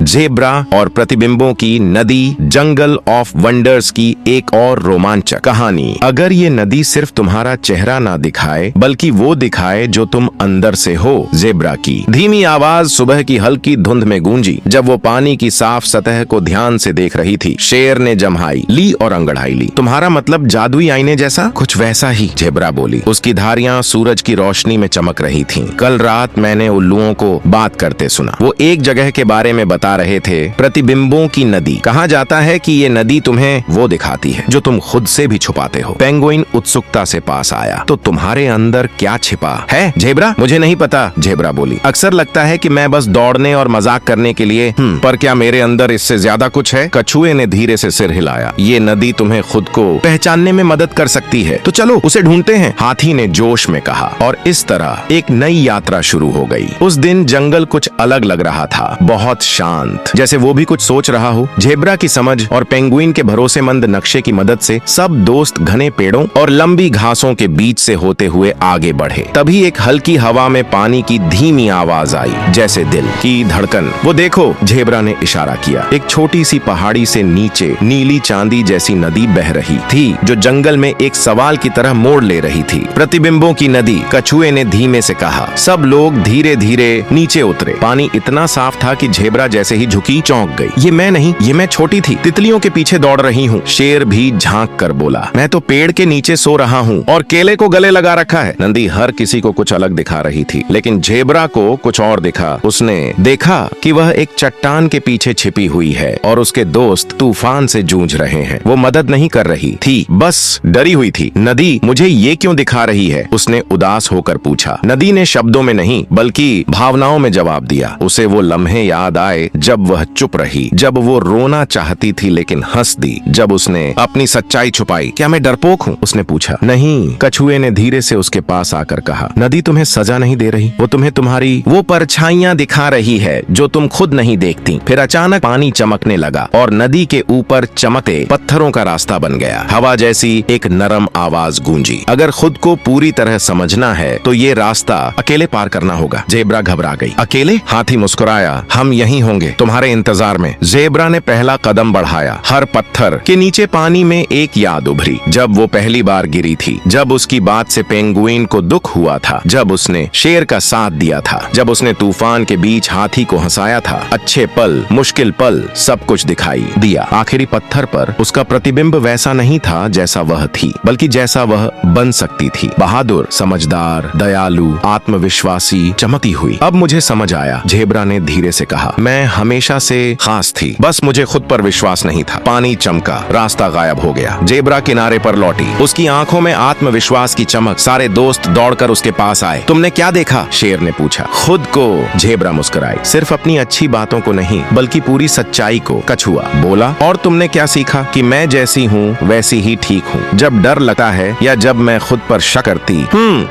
Zebra और प्रतिबिंबों की नदी जंगल ऑफ वंडर्स की एक और रोमांचक कहानी। अगर ये नदी सिर्फ तुम्हारा चेहरा ना दिखाए बल्कि वो दिखाए जो तुम अंदर से हो। जेब्रा की धीमी आवाज सुबह की हल्की धुंध में गूंजी जब वो पानी की साफ सतह को ध्यान से देख रही थी। शेर ने जम्हाई ली और अंगड़ाई ली। तुम्हारा मतलब जादुई आईने जैसा? कुछ वैसा ही, जेब्रा बोली। उसकी धारियां सूरज की रोशनी में चमक रही थीं। कल रात मैंने उल्लुओं को बात करते सुना। वो एक जगह के बारे में बता रहे थे, प्रतिबिंबों की नदी। कहा जाता है कि ये नदी तुम्हें वो दिखाती है जो तुम खुद से भी छुपाते हो। पेंगुइन उत्सुकता से पास आया। तो तुम्हारे अंदर क्या छिपा है जेब्रा? मुझे नहीं पता, जेब्रा बोली। अक्सर लगता है कि मैं बस दौड़ने और मजाक करने के लिए पर क्या मेरे अंदर इससे ज्यादा कुछ है? कछुए ने धीरे से सिर हिलाया। ये नदी तुम्हें खुद को पहचानने में मदद कर सकती है, तो चलो उसे ढूंढते हैं, हाथी ने जोश में कहा। और इस तरह एक नई यात्रा शुरू हो गई। उस दिन जंगल कुछ अलग लग रहा था, बहुत शांत, जैसे वो भी कुछ सोच रहा हो। जेब्रा की समझ और पेंगुइन के भरोसेमंद नक्शे की मदद से सब दोस्त घने पेड़ों और लंबी घासों के बीच से होते हुए आगे बढ़े। तभी एक हल्की हवा में पानी की धीमी आवाज आई, जैसे दिल की धड़कन। वो देखो, जेब्रा ने इशारा किया। एक छोटी सी पहाड़ी से नीचे नीली चांदी जैसी नदी बह रही थी जो जंगल में एक सवाल की तरह मोड़ ले रही थी। प्रतिबिंबों की नदी, कछुए ने धीमे से कहा। सब लोग धीरे धीरे नीचे उतरे। पानी इतना साफ था कि जेब्रा जैसे ही झुकी चौंक गई। ये मैं नहीं, ये मैं छोटी थी, तितलियों के पीछे दौड़ रही हूँ। शेर भी झांक कर बोला, मैं तो पेड़ के नीचे सो रहा हूँ और केले को गले लगा रखा है। नदी हर किसी को कुछ अलग दिखा रही थी, लेकिन जेब्रा को कुछ और दिखा। उसने देखा कि वह एक चट्टान के पीछे छिपी हुई है और उसके दोस्त तूफान से जूझ रहे हैं। वो मदद नहीं कर रही थी, बस डरी हुई थी। नदी मुझे ये क्यों दिखा रही है? उसने उदास होकर पूछा। नदी ने शब्दों में नहीं बल्कि भावनाओं में जवाब दिया। उसे वो लम्हे याद आए जब वह चुप रही, जब वो रोना चाहती थी लेकिन हंस दी, जब उसने अपनी सच्चाई छुपाई। क्या मैं डरपोक हूँ? उसने पूछा। नहीं, कछुए ने धीरे से उसके पास आकर कहा। नदी तुम्हें सजा नहीं दे रही, वो तुम्हें तुम्हारी वो परछाइयां दिखा रही है जो तुम खुद नहीं देखती। फिर अचानक पानी चमकने लगा और नदी के ऊपर चमकते पत्थरों का रास्ता बन गया। हवा जैसी एक नरम आवाज गूंजी। अगर खुद को पूरी तरह समझना है तो ये रास्ता अकेले पार करना होगा। जेब्रा घबरा गई। अकेले? हाथी मुस्कुराया। हम यहीं होंगे तुम्हारे इंतजार में। जेब्रा ने पहला कदम बढ़ाया। हर पत्थर के नीचे पानी में एक याद उभरी, जब वो पहली बार गिरी थी, जब उसकी बात से पेंगुइन को दुख हुआ था, जब उसने शेर का साथ दिया था, जब उसने तूफान के बीच हाथी को हंसाया था। अच्छे पल, मुश्किल पल, सब कुछ दिखाई दिया। आखिरी पत्थर पर उसका प्रतिबिंब वैसा नहीं था जैसा वह थी, बल्कि जैसा वह बन सकती थी। बहादुर, समझदार, दयालु, आत्मविश्वासी, चमकती हुई। अब मुझे समझ आया, जेब्रा ने धीरे से कहा। मैं हमेशा से खास थी, बस मुझे खुद पर विश्वास नहीं था। पानी चमका, रास्ता गायब हो गया। जेब्रा किनारे पर लौटी, उसकी आंखों में आत्मविश्वास की चमक। सारे दोस्त दौड़कर उसके पास आए। तुमने क्या देखा? शेर ने पूछा। खुद को, जेब्रा मुस्कुराई। सिर्फ अपनी अच्छी बातों को नहीं बल्कि पूरी सच्चाई को, कछुआ बोला। और तुमने क्या सीखा? कि मैं जैसी हूँ वैसी ही ठीक हूँ। जब डर लगता है या जब मैं खुद पर शक करती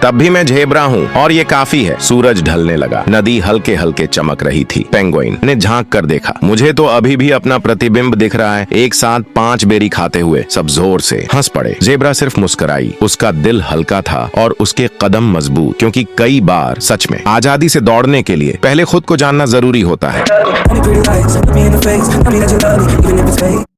तब भी मैं जेब्रा हूँ और ये काफी है। सूरज ढलने लगा। नदी हल्के हल्के चमक रही थी। पेंगुइन ने झांक कर देखा। मुझे तो अभी भी अपना प्रतिबिंब दिख रहा है। एक साथ 5 बेरी खाते हुए सब जोर से हंस पड़े। जेब्रा सिर्फ मुस्कुराई। उसका दिल हल्का था और उसके कदम मजबूत, क्योंकि कई बार सच में आजादी से दौड़ने के लिए पहले खुद को जानना जरूरी होता है।